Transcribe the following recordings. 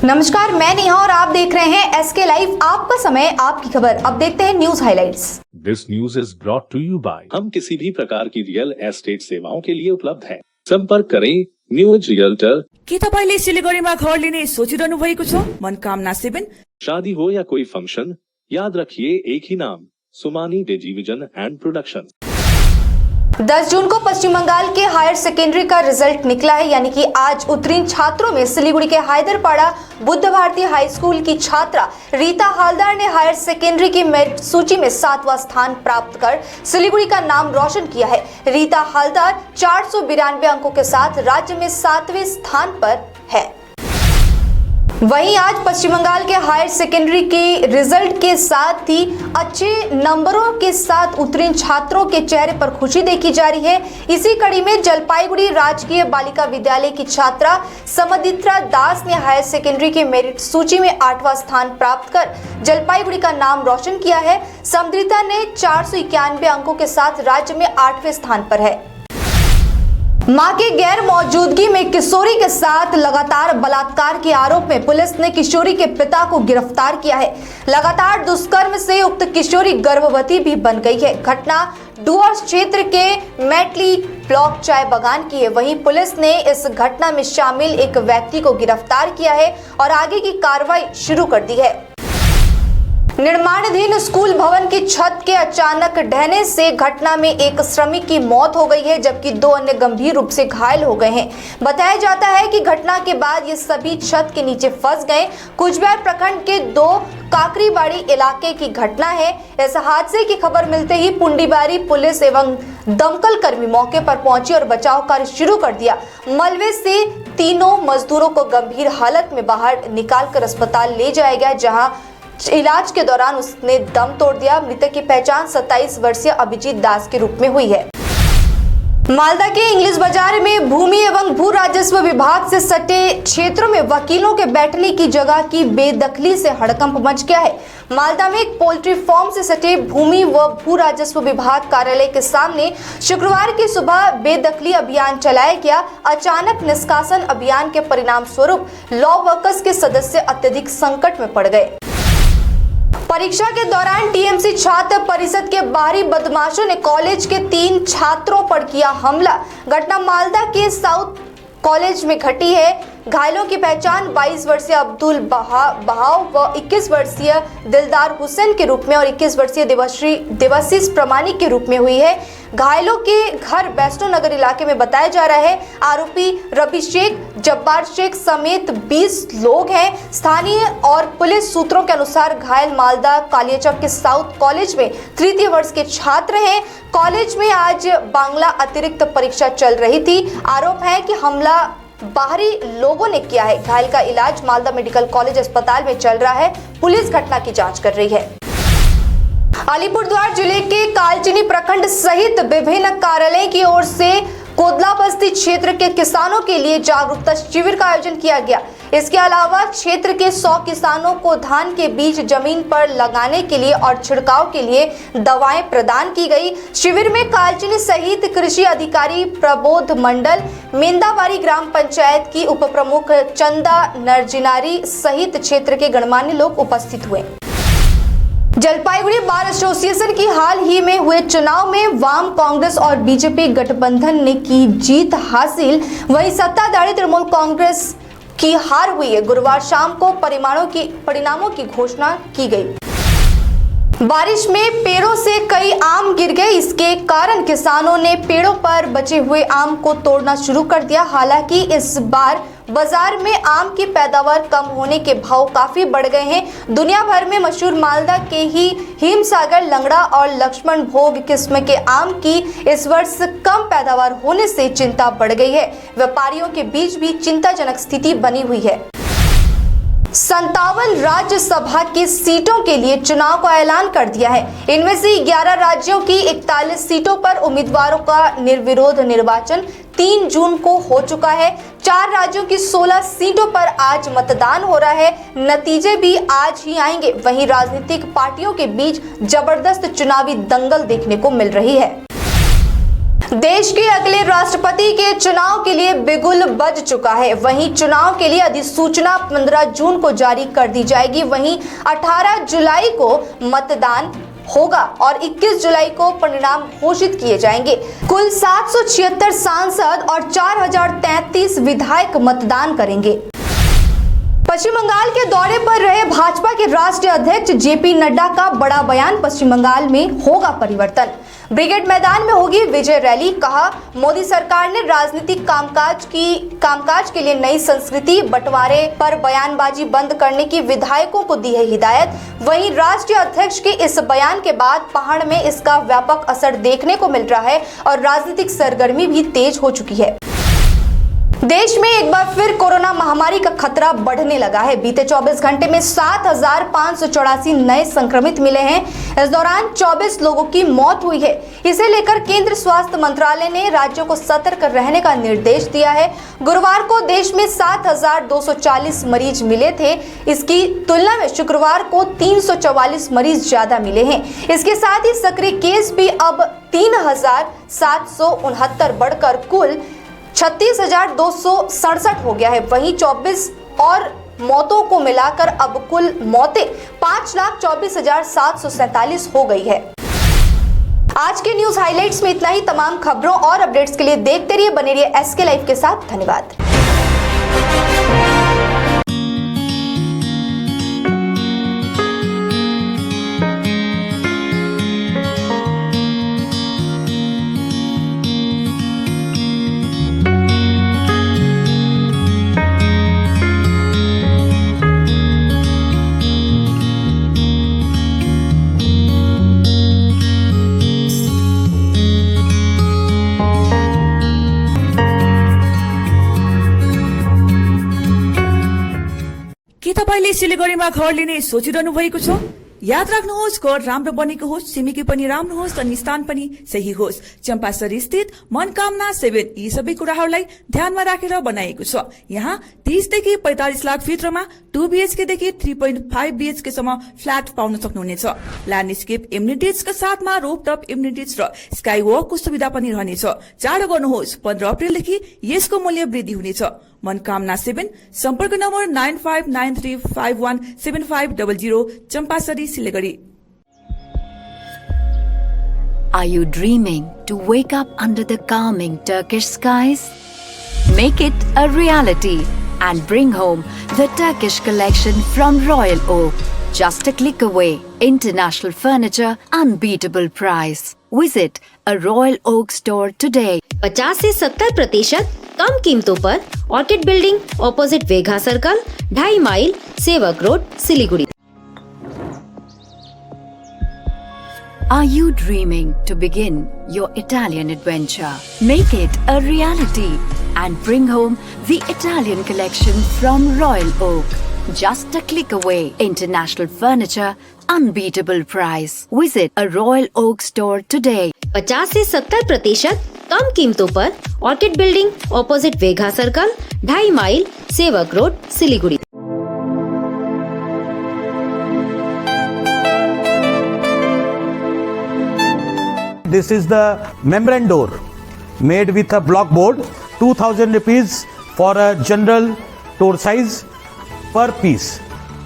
नमस्कार, मैं नेहा और आप देख रहे हैं एसके लाइव। आपका समय, आपकी खबर। अब देखते हैं news highlights. This news is brought to you by हम किसी भी प्रकार की रियल एस्टेट सेवाओं के लिए उपलब्ध हैं। संपर्क करें न्यूज रियल्टर। के तपाईले सिलिगुडीमा घर लिने सोचिरहनु भएको छ? मनोकामना 7। शादी हो या कोई फंक्शन, याद रखिए एक ही नाम, सुमानी टेलीविजन एंड प्रोडक्शन। 10 जून को पश्चिम बंगाल के हायर सेकेंडरी का रिजल्ट निकला है, यानी कि आज उत्तीर्ण छात्रों में सिलीगुड़ी के हैदरपाड़ा बुद्ध भारती हाई स्कूल की छात्रा रीता हालदार ने हायर सेकेंडरी की मेरिट सूची में 7वां स्थान प्राप्त कर सिलीगुड़ी का नाम रोशन किया है। रीता हालदार 492 अंकों के साथ राज्य में 7वें स्थान पर है। वहीं आज पश्चिम बंगाल के हायर सेकेंडरी के रिजल्ट के साथ ही अच्छे नंबरों के साथ उत्तीर्ण छात्रों के चेहरे पर खुशी देखी जा रही है। इसी कड़ी में जलपाईगुड़ी राजकीय बालिका विद्यालय की छात्रा समदित्रा दास ने हायर सेकेंडरी के मेरिट सूची में 8वां स्थान प्राप्त कर जलपाईगुड़ी का नाम रोशन किया है। समदित्रा ने 491 अंकों के साथ राज्य में 8वें स्थान पर है। मां की गैर मौजूदगी में किशोरी के साथ लगातार बलात्कार के आरोप में पुलिस ने किशोरी के पिता को गिरफ्तार किया है। लगातार दुष्कर्म से उक्त किशोरी गर्भवती भी बन गई है। घटना डुअर्स क्षेत्र के मैटली ब्लॉक चाय बागान की है। वहीं पुलिस ने इस घटना में शामिल एक व्यक्ति को गिरफ्तार किया है और आगे की कार्रवाई शुरू कर दी है। निर्माणाधीन स्कूल भवन की छत के अचानक ढहने से घटना में एक श्रमिक की मौत हो गई है, जबकि 2 अन्य गंभीर रूप से घायल हो गए हैं। बताया जाता है कि घटना के बाद ये सभी छत के नीचे फंस गए। कुचबिहार प्रखंड के 2 काकरीबाड़ी इलाके की घटना है। इस हादसे की खबर मिलते ही पुंडीबारी पुलिस एवं दमकल कर्मी मौके पर पहुंचे और बचाव कार्य शुरू कर दिया। मलबे से तीनों मजदूरों को गंभीर हालत में बाहर निकालकर अस्पताल ले जाया गया, जहां इलाज के दौरान उसने दम तोड़ दिया। मृतक की पहचान 27 वर्षीय अभिजीत दास के रूप में हुई है। मालदा के इंग्लिश बाजार में भूमि एवं भू राजस्व विभाग से सटे क्षेत्रों में वकीलों के बैठने की जगह की बेदखली से हड़कंप मच गया है। मालदा में एक पोल्ट्री फार्म से सटे भूमि व भू राजस्व विभाग कार्यालय के सामने शुक्रवार की सुबह बेदखली अभियान चलाया गया। अचानक निष्कासन अभियान के परिणाम स्वरूप लॉ वर्कर्स के सदस्य अत्यधिक संकट में पड़ गए। परीक्षा के दौरान टीएमसी छात्र परिषद के बाहरी बदमाशों ने कॉलेज के 3 छात्रों पर किया हमला। घटना मालदा के साउथ कॉलेज में घटी है। घायलों की पहचान 22 वर्षीय अब्दुल बहाव व 21 वर्षीय दिलदार हुसैन के रूप में और 21 वर्षीय देवाशीष प्रमाणिक के रूप में हुई है। घायलों के घर वैष्णो नगर इलाके में बताया जा रहा है। आरोपी रवि शेख, जब्बार शेख समेत 20 लोग हैं। स्थानीय और पुलिस सूत्रों के अनुसार घायल मालदा कालियाचक के साउथ कॉलेज में तृतीय वर्ष के छात्र हैं। कॉलेज में आज बांग्ला अतिरिक्त परीक्षा चल रही थी। आरोप है कि हमला बाहरी लोगों ने किया है। घायल का इलाज मालदा मेडिकल कॉलेज अस्पताल में चल रहा है। पुलिस घटना की जांच कर रही है। अलीपुरद्वार जिले के कालचिनी प्रखंड सहित विभिन्न कार्यालय की ओर से कोदला बस्ती क्षेत्र के किसानों के लिए जागरूकता शिविर का आयोजन किया गया। इसके अलावा क्षेत्र के 100 किसानों को धान के बीज जमीन पर लगाने के लिए और छिड़काव के लिए दवाएं प्रदान की गई। शिविर में कालचिनी सहित कृषि अधिकारी प्रबोध मंडल, मेंदाबारी ग्राम पंचायत की उप प्रमुख चंदा नरजिनारी सहित क्षेत्र के गणमान्य लोग उपस्थित हुए। जलपाईगुड़ी बार एसोसिएशन की हाल ही में हुए चुनाव में वाम, कांग्रेस और बीजेपी गठबंधन ने की जीत हासिल। वहीं सत्ताधारी तृणमूल कांग्रेस की हार हुई है। गुरुवार शाम को परिणामों की घोषणा की गई। बारिश में पेड़ों से कई आम गिर गए। इसके कारण किसानों ने पेड़ों पर बचे हुए आम को तोड़ना शुरू कर दिया। हालांकि इस बार बाजार में आम की पैदावार कम होने के भाव काफी बढ़ गए हैं। दुनिया भर में मशहूर मालदा के ही हिमसागर, लंगड़ा और लक्ष्मण भोग किस्म के आम की इस वर्ष कम पैदावार होने से चिंता बढ़ गई है। व्यापारियों के बीच भी चिंताजनक स्थिति बनी हुई है। 57 राज्यसभा की सीटों के लिए चुनाव का ऐलान कर दिया है। इनमें से 11 राज्यों की 41 सीटों पर उम्मीदवारों का निर्विरोध निर्वाचन 3 जून को हो चुका है। 4 राज्यों की 16 सीटों पर आज मतदान हो रहा है। नतीजे भी आज ही आएंगे। वहीं राजनीतिक पार्टियों के बीच जबरदस्त चुनावी दंगल देखने को मिल रही है। देश के अगले राष्ट्रपति के चुनाव के लिए बिगुल बज चुका है। वहीं चुनाव के लिए अधिसूचना 15 जून को जारी कर दी जाएगी। वहीं 18 जुलाई को मतदान होगा और 21 जुलाई को परिणाम घोषित किए जाएंगे। कुल 776 सांसद और 4033 विधायक मतदान करेंगे। पश्चिम बंगाल के दौरे पर रहे भाजपा के राष्ट्रीय अध्यक्ष जेपी नड्डा का बड़ा बयान। पश्चिम बंगाल में होगा परिवर्तन, ब्रिगेड मैदान में होगी विजय रैली। कहा, मोदी सरकार ने राजनीतिक कामकाज के लिए नई संस्कृति, बंटवारे पर बयानबाजी बंद करने की विधायकों को दी है हिदायत। वहीं राष्ट्रीय अध्यक्ष के इस बयान के बाद पहाड़ में इसका व्यापक असर देखने को मिल रहा है और राजनीतिक सरगर्मी भी तेज हो चुकी है। देश में एक बार फिर कोरोना महामारी का खतरा बढ़ने लगा है। बीते 24 घंटे में 7,584 नए संक्रमित मिले हैं। इस दौरान 24 लोगों की मौत हुई है। इसे लेकर केंद्र स्वास्थ्य मंत्रालय ने राज्यों को सतर्क रहने का निर्देश दिया है। गुरुवार को देश में 7,240 मरीज मिले थे। इसकी तुलना में शुक्रवार को 344 मरीज ज्यादा मिले हैं। इसके साथ ही सक्रिय केस भी अब 3,769 बढ़कर कुल 36,267 हो गया है। वहीं 24 और मौतों को मिलाकर अब कुल मौतें 5,24,747 हो गई है। आज के न्यूज हाइलाइट्स में इतना ही। तमाम खबरों और अपडेट्स के लिए देखते रहिए, बने रहिए एसके लाइव के साथ। धन्यवाद। के तपाईले सिलिगुडीमा घर लिने सोचिरहनु भएको छ? याद राख्नुहोस्, घर राम्रो बनेको होस्, छिमेकी पनि राम्रो होस् अनि स्थान पनि सही होस्। चम्पासरी स्थित मनकामना 7 यी सबै कुराहरूलाई ध्यानमा राखेर बनाएको छ। यहाँ 30 देखि 45 लाख भित्रमा 2 BHK देखि 3.5 BHK सम्म फ्ल्याट पाउन सक्नुहुनेछ। ल्यान्डस्केप इम्युनिटिजका साथमा रोपटप इम्युनिटिज र स्काई वकको सुविधा पनि रहनेछ। चाँडो गर्नुहोस्, 15 अप्रिलदेखि यसको मूल्य वृद्धि हुनेछ। मनकामना 7, सम्पर्क number 9593517500, Champasari, Siliguri. Are you dreaming to wake up under the calming Turkish skies? Make it a reality and bring home the Turkish collection from Royal Oak. Just a click away. International furniture, unbeatable price. Visit a Royal Oak store today. 50 से 70% कम कीमतों पर orchid building opposite वेघा circle, 2.5 mile, Sevoke road, Siliguri. Are you dreaming to begin your Italian adventure? Make it a reality and bring home the Italian collection from Royal Oak. Just a click away. International furniture, unbeatable price. Visit a Royal Oak store today. 50 से 70% कम कीमतों पर orchid building opposite वेघा circle, 2.5 mile, Sevoke road, Siliguri. This is the membrane door made with a block board, 2000 rupees for a general door size per piece.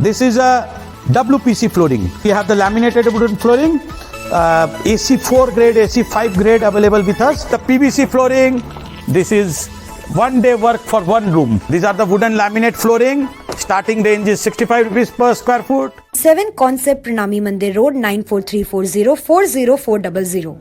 This is a WPC flooring. We have the laminated wooden flooring, AC4 grade, AC5 grade available with us. The PVC flooring, this is 1 day work for 1 room. These are the wooden laminate flooring. Starting range is 65 rupees per square foot. 7 Concept Pranami Mandir Road, 94340 40400.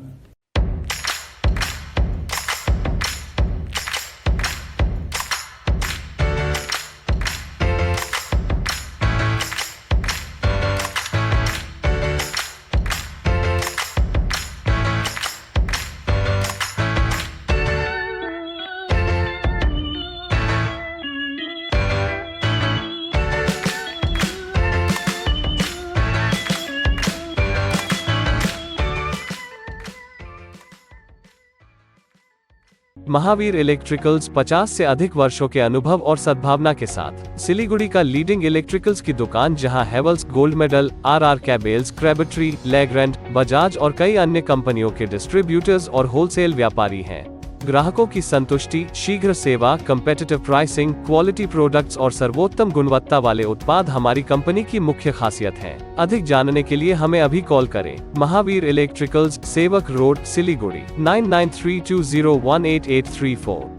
Mahavir electricals 50 से अधिक वर्षों के अनुभव और सद्भावना के साथ सिलीगुड़ी का लीडिंग इलेक्ट्रिकल्स की दुकान, जहां Havells, Gold Medal, RR cables, Crabtree, Legrand, Bajaj और कई अन्य कंपनियों के डिस्ट्रीब्यूटर्स और होलसेल व्यापारी हैं। ग्राहकों की संतुष्टि, शीघ्र सेवा, कम्पेटिटिव प्राइसिंग, क्वालिटी प्रोडक्ट्स और सर्वोत्तम गुणवत्ता वाले उत्पाद हमारी कंपनी की मुख्य खासियत हैं। अधिक जानने के लिए हमें अभी कॉल करें। महावीर इलेक्ट्रिकल्स, सेवक रोड, सिलीगुड़ी 9932018834।